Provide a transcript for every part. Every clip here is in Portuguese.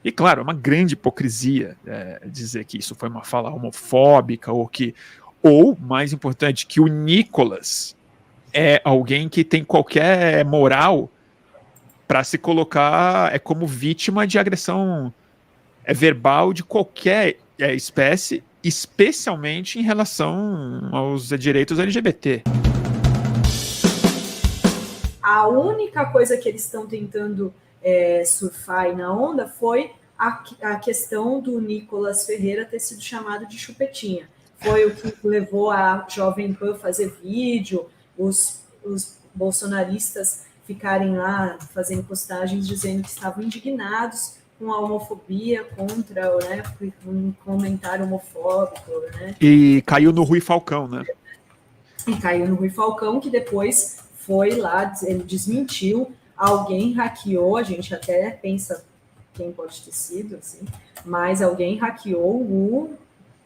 E claro, é uma grande hipocrisia dizer que isso foi uma fala homofóbica ou, mais importante, que o Nicolas é alguém que tem qualquer moral para se colocar como vítima de agressão verbal de qualquer espécie, especialmente em relação aos direitos LGBT. A única coisa que eles estão tentando surfar aí na onda foi a questão do Nicolas Ferreira ter sido chamado de chupetinha. Foi o que levou a Jovem Pan fazer vídeo, os bolsonaristas ficarem lá fazendo postagens dizendo que estavam indignados com a homofobia contra, né, um comentário homofóbico, né? E caiu no Rui Falcão, né? E caiu no Rui Falcão, que depois foi lá, ele desmentiu, alguém hackeou, a gente até pensa quem pode ter sido, assim, mas alguém hackeou o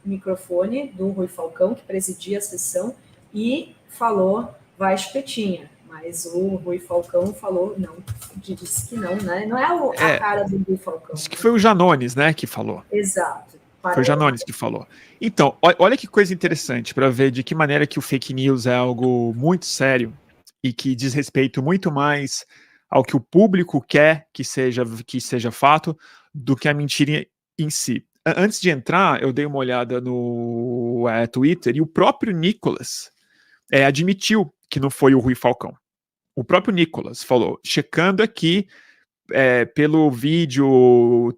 microfone do Rui Falcão, que presidia a sessão, e falou, vai chupetinha. Mas o Rui Falcão falou, não, disse que não, né? Não é a cara do Rui Falcão. Diz que foi o Janones, né, que falou. Exato. Foi o Janones que falou. Então, olha que coisa interessante para ver de que maneira que o fake news é algo muito sério e que diz respeito muito mais ao que o público quer que seja fato do que a mentira em si. Antes de entrar, eu dei uma olhada no Twitter e o próprio Nicolas admitiu que não foi o Rui Falcão. O próprio Nicolas falou, checando aqui pelo vídeo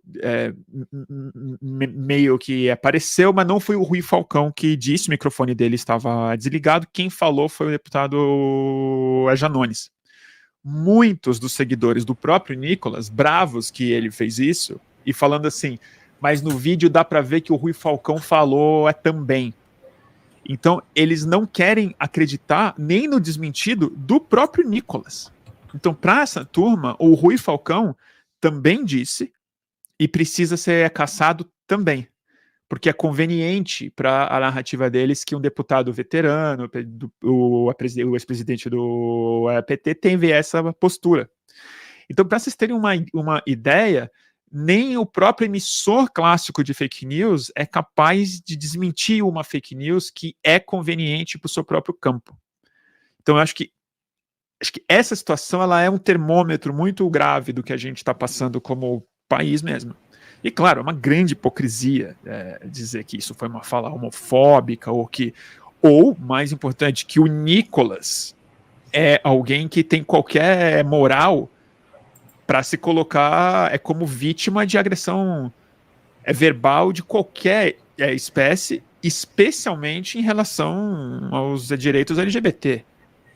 meio que apareceu, mas não foi o Rui Falcão que disse, o microfone dele estava desligado, quem falou foi o deputado Janones. Muitos dos seguidores do próprio Nicolas, bravos que ele fez isso, e falando assim, mas no vídeo dá para ver que o Rui Falcão falou também. Então, eles não querem acreditar nem no desmentido do próprio Nicolas. Então, para essa turma, o Rui Falcão também disse e precisa ser caçado também, porque é conveniente para a narrativa deles que um deputado veterano, o ex-presidente do PT, tenha essa postura. Então, para vocês terem uma ideia, nem o próprio emissor clássico de fake news é capaz de desmentir uma fake news que é conveniente para o seu próprio campo. Então, eu acho que essa situação ela é um termômetro muito grave do que a gente está passando como país mesmo. E claro, é uma grande hipocrisia dizer que isso foi uma fala homofóbica ou, mais importante, que o Nicolas é alguém que tem qualquer moral para se colocar como vítima de agressão verbal de qualquer espécie, especialmente em relação aos direitos LGBT,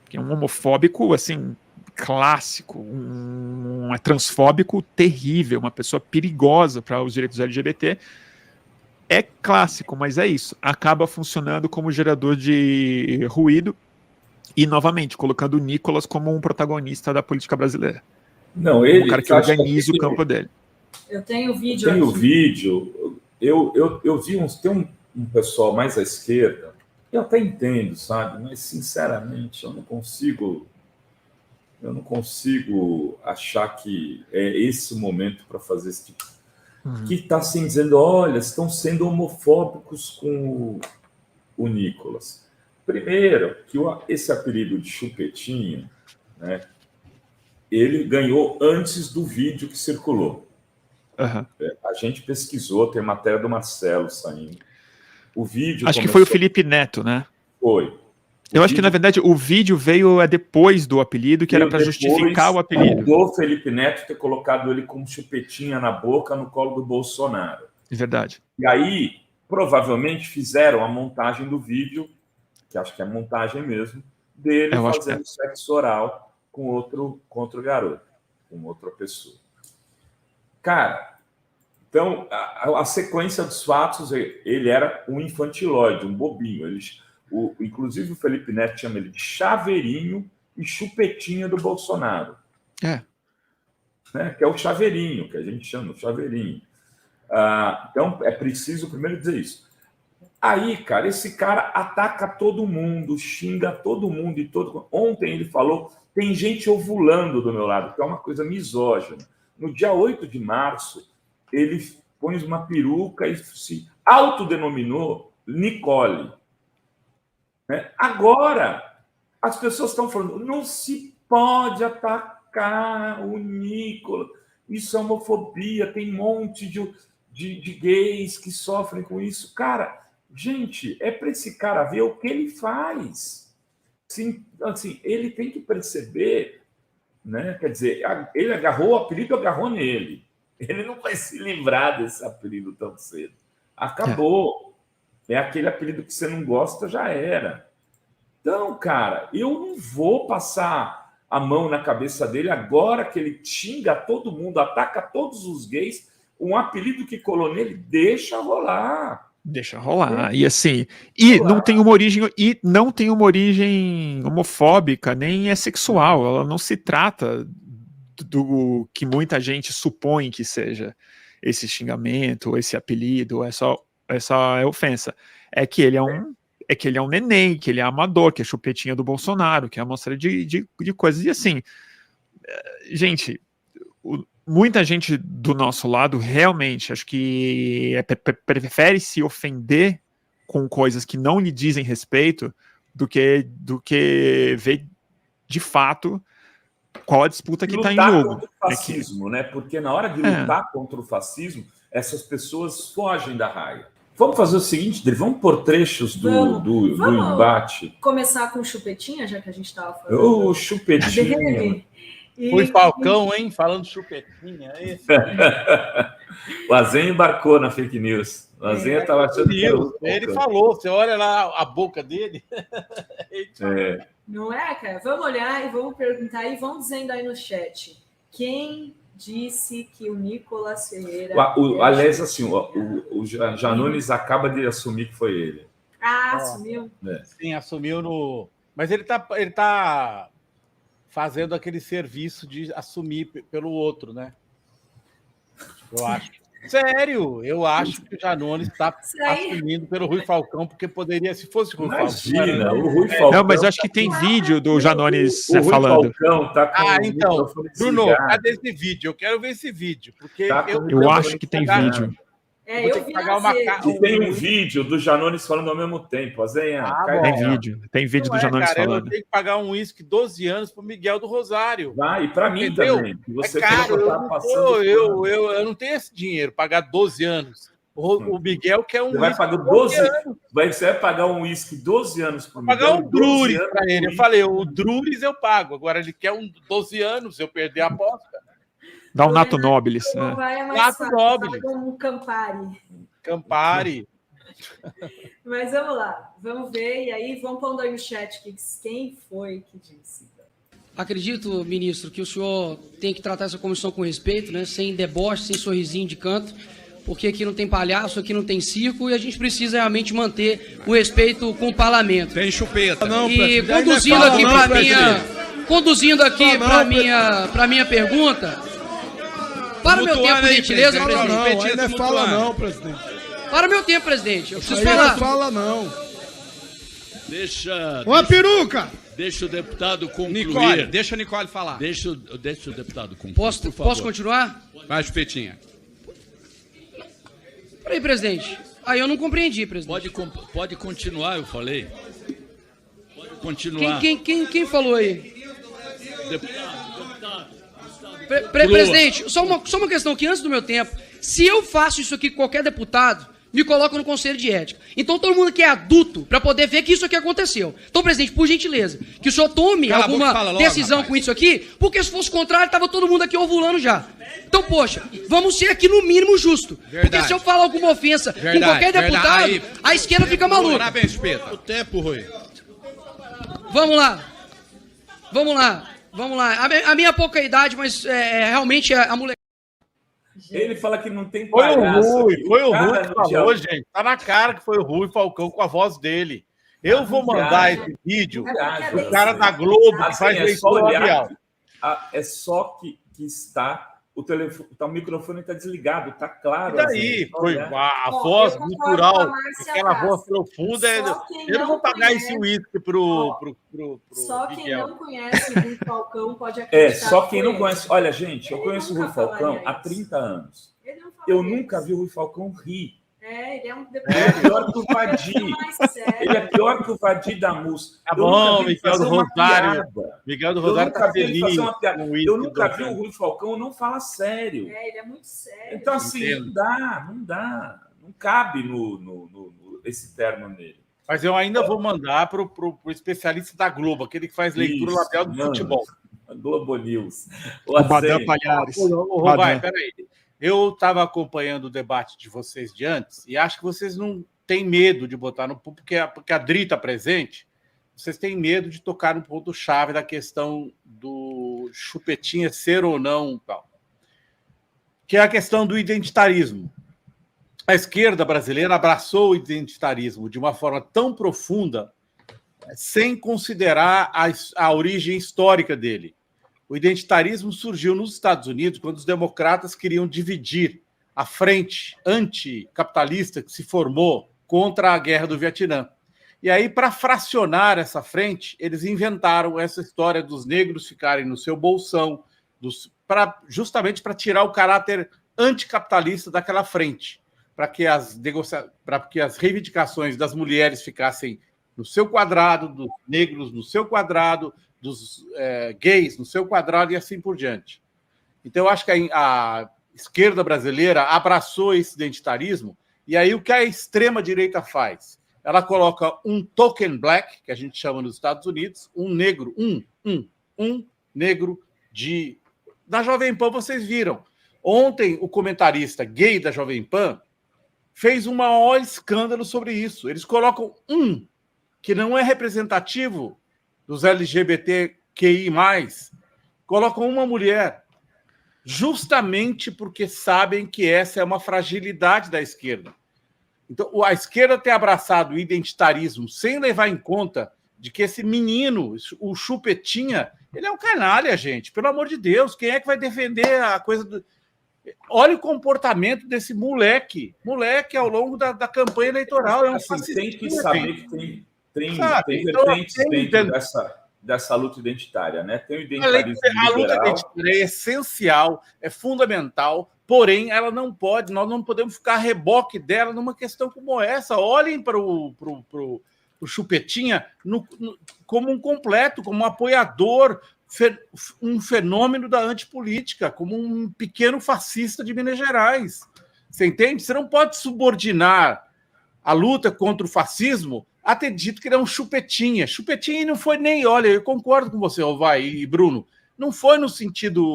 que é um homofóbico, assim, clássico, um transfóbico terrível, uma pessoa perigosa para os direitos LGBT. É clássico, mas é isso. Acaba funcionando como gerador de ruído e, novamente, colocando o Nicolas como um protagonista da política brasileira. Não, ele... Um cara que organiza o campo dele. Eu tenho vídeo aqui. Tenho vídeo. Eu vi tem um pessoal mais à esquerda, eu até entendo, sabe? Mas, sinceramente, eu não consigo achar que é esse o momento para fazer esse tipo. Que está assim dizendo, olha, estão sendo homofóbicos com o Nicolas. Primeiro, que esse apelido de chupetinho, né, ele ganhou antes do vídeo que circulou. A gente pesquisou, tem matéria do Marcelo saindo. O vídeo acho que foi o Felipe Neto, né? Foi. Eu acho que, na verdade, o vídeo veio depois do apelido, que era para justificar o apelido. Do Felipe Neto ter colocado ele como chupetinha na boca no colo do Bolsonaro. É verdade. E aí, provavelmente, fizeram a montagem do vídeo, que acho que é montagem mesmo, dele fazendo sexo oral com outro garoto, com outra pessoa. Cara, então, a sequência dos fatos, ele era um infantilóide, um bobinho. Inclusive, o Felipe Neto chama ele de chaveirinho e chupetinha do Bolsonaro. Né? Que é o chaveirinho, que a gente chama de chaveirinho. Então, é preciso primeiro dizer isso. Aí, cara, esse cara ataca todo mundo, xinga todo mundo e todo. Ontem ele falou: tem gente ovulando do meu lado, que é uma coisa misógina. No dia 8 de março, ele pôs uma peruca e se autodenominou Nicole. Né? Agora, as pessoas estão falando, não se pode atacar o Nicolas, isso é homofobia, tem um monte de gays que sofrem com isso. Cara, gente, é para esse cara ver o que ele faz. Sim, assim, ele tem que perceber, né? Quer dizer, ele agarrou o apelido, agarrou nele. Ele não vai se livrar desse apelido tão cedo. Acabou. É aquele apelido que você não gosta, já era. Então, cara, eu não vou passar a mão na cabeça dele agora que ele xinga todo mundo, ataca todos os gays. Um apelido que colou nele, deixa rolar. Deixa rolar. E assim, não tem uma origem homofóbica, nem é sexual. Ela não se trata do que muita gente supõe que seja esse xingamento, esse apelido, essa ofensa. É que ele é um neném, que ele é amador, que é chupetinha do Bolsonaro, que é uma série de coisas. E assim, gente, muita gente do nosso lado realmente, acho que prefere se ofender com coisas que não lhe dizem respeito do que ver de fato qual a disputa que está em jogo. Contra o fascismo, né? Porque na hora de lutar contra o fascismo, essas pessoas fogem da raia. Vamos fazer o seguinte, Dri, vamos pôr trechos do embate. Começar com o Chupetinha, já que a gente estava falando. O Chupetinha. Rui Falcão, hein? Falando Chupetinha. O Azen embarcou na fake news. O Azen estava achando que ele falou, você olha lá a boca dele. Não é, cara? Vamos olhar e vamos perguntar e vão dizendo aí no chat. Quem disse que o Nicolas Ferreira... Aliás, assim, o Janones acaba de assumir que foi ele. Assumiu? Sim, assumiu no... Mas ele tá fazendo aquele serviço de assumir pelo outro, né? Eu acho. Sério, eu acho que o Janones está assumindo pelo Rui Falcão, porque poderia, se fosse o Rui Falcão... Imagina, o Rui Falcão... Não, mas eu acho que tem vídeo do Janones falando. O Rui Falcão tá com então, Bruno, cadê esse vídeo? Eu quero ver esse vídeo, porque eu acho que tem vídeo. Eu vi tem um vídeo do Janones falando ao mesmo tempo. Tem vídeo do Janones falando. Eu tenho que pagar um uísque 12 anos pro Miguel do Rosário. Vai, e para mim também. Você caro, eu não tenho esse dinheiro, pagar 12 anos. O Miguel quer um vai pagar 12 anos. Você vai pagar um uísque 12 anos pro Miguel. Pagar um Druris para ele. Eu falei, o Druris eu pago. Agora ele quer 12 anos, eu perder a aposta. Dá um Nato Nobilis. Nato Nobilis. Um Campari. Mas vamos lá, vamos ver. E aí, vamos pondo aí no chat quem foi que disse. Acredito, ministro, que o senhor tem que tratar essa comissão com respeito, né? Sem deboche, sem sorrisinho de canto, porque aqui não tem palhaço, aqui não tem circo, e a gente precisa realmente manter o respeito com o parlamento. Tem chupeta. E conduzindo aqui para minha pergunta... Para o meu tempo, por gentileza, presidente. Não, aí não é fala não, presidente. Para o meu tempo, presidente. Eu preciso falar. Não é fala não. Uma peruca! Deixa o deputado concluir. Nicole, deixa a Nicole falar. Deixa o deputado concluir, Posso continuar? Vai, Chupetinha. Peraí, presidente. Aí eu não compreendi, presidente. Pode continuar, eu falei. Pode continuar. Quem falou aí? Presidente, só uma questão que antes do meu tempo, se eu faço isso aqui com qualquer deputado, me coloco no Conselho de Ética. Então todo mundo que é adulto, para poder ver que isso aqui aconteceu. Então, presidente, por gentileza, que o senhor tome alguma decisão com isso aqui, porque se fosse contrário, estava todo mundo aqui ovulando já. Então, poxa, vamos ser aqui no mínimo justo. Porque se eu falar alguma ofensa com qualquer deputado, a esquerda fica maluca. Parabéns, Chupeta. O tempo, Rui. Vamos lá. A minha pouca idade, mas realmente a mulher... Ele fala que não tem palhaço. Foi o Rui que falou, gente. Tá na cara que foi o Rui Falcão com a voz dele. Eu vou mandar esse vídeo pro cara da Globo que faz leitura labial. É só que está... O microfone está desligado, está claro. E daí, a voz gutural, aquela voz profunda. Eu não vou pagar esse uísque pro Só Miguel. Quem não conhece o Rui Falcão pode acreditar. Só quem não conhece. Olha, gente, eu conheço o Rui Falcão há 30 anos. Eu nunca vi o Rui Falcão rir. Ele é um Ele é pior que o Vadi. Ele é pior que o Vadi da Mus. Tá bom, Miguel do Rosário. Miguel do Rosário tá feliz. Eu nunca vi o Rui Falcão não falar sério. Ele é muito sério. Então, assim, não dá. Não cabe esse termo nele. Mas eu ainda vou mandar para o especialista da Globo, aquele que faz leitura labial do futebol. Globo News. O Badan Palhares. Vai, peraí. Eu estava acompanhando o debate de vocês de antes e acho que vocês não têm medo de botar no ponto, porque a Dri está presente, vocês têm medo de tocar no ponto-chave da questão do Chupetinha ser ou não, tal, que é a questão do identitarismo. A esquerda brasileira abraçou o identitarismo de uma forma tão profunda, sem considerar a origem histórica dele. O identitarismo surgiu nos Estados Unidos quando os democratas queriam dividir a frente anticapitalista que se formou contra a guerra do Vietnã. E aí, para fracionar essa frente, eles inventaram essa história dos negros ficarem no seu bolsão, justamente para tirar o caráter anticapitalista daquela frente, para que as reivindicações das mulheres ficassem no seu quadrado, dos negros no seu quadrado, dos gays no seu quadrado e assim por diante. Então, eu acho que a esquerda brasileira abraçou esse identitarismo, e aí o que a extrema-direita faz? Ela coloca um token black, que a gente chama nos Estados Unidos, um negro, um negro da Jovem Pan, vocês viram. Ontem, o comentarista gay da Jovem Pan fez um maior escândalo sobre isso. Eles colocam que não é representativo dos LGBTQI+, colocam uma mulher, justamente porque sabem que essa é uma fragilidade da esquerda. Então, a esquerda tem abraçado o identitarismo sem levar em conta de que esse menino, o Chupetinha, ele é um canalha, gente. Pelo amor de Deus, quem é que vai defender a coisa do... Olha o comportamento desse moleque ao longo da campanha eleitoral. É um fascista. Tem que saber que tem vertentes dentro dessa luta identitária, né? Tem o identitarismo a luta identitária é essencial, é fundamental, porém ela não pode, nós não podemos ficar a reboque dela numa questão como essa. Olhem para o Chupetinha como um completo, como um apoiador, um fenômeno da antipolítica, como um pequeno fascista de Minas Gerais. Você entende? Você não pode subordinar a luta contra o fascismo a ter dito que ele é um Chupetinha. Chupetinha não foi nem... Olha, eu concordo com você, Ovai e Bruno. Não foi no sentido...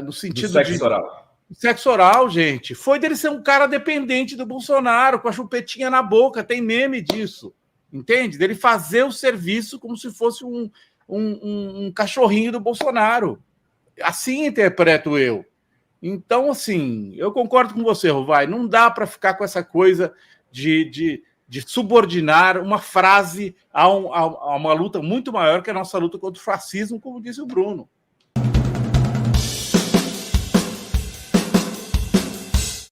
no sentido do sexo oral. Sexo oral, gente. Foi dele ser um cara dependente do Bolsonaro, com a chupetinha na boca. Tem meme disso. Entende? Dele fazer o serviço como se fosse um cachorrinho do Bolsonaro. Assim interpreto eu. Então, assim, eu concordo com você, Rovai. Não dá para ficar com essa coisa de subordinar uma frase a uma luta muito maior que a nossa luta contra o fascismo, como disse o Bruno.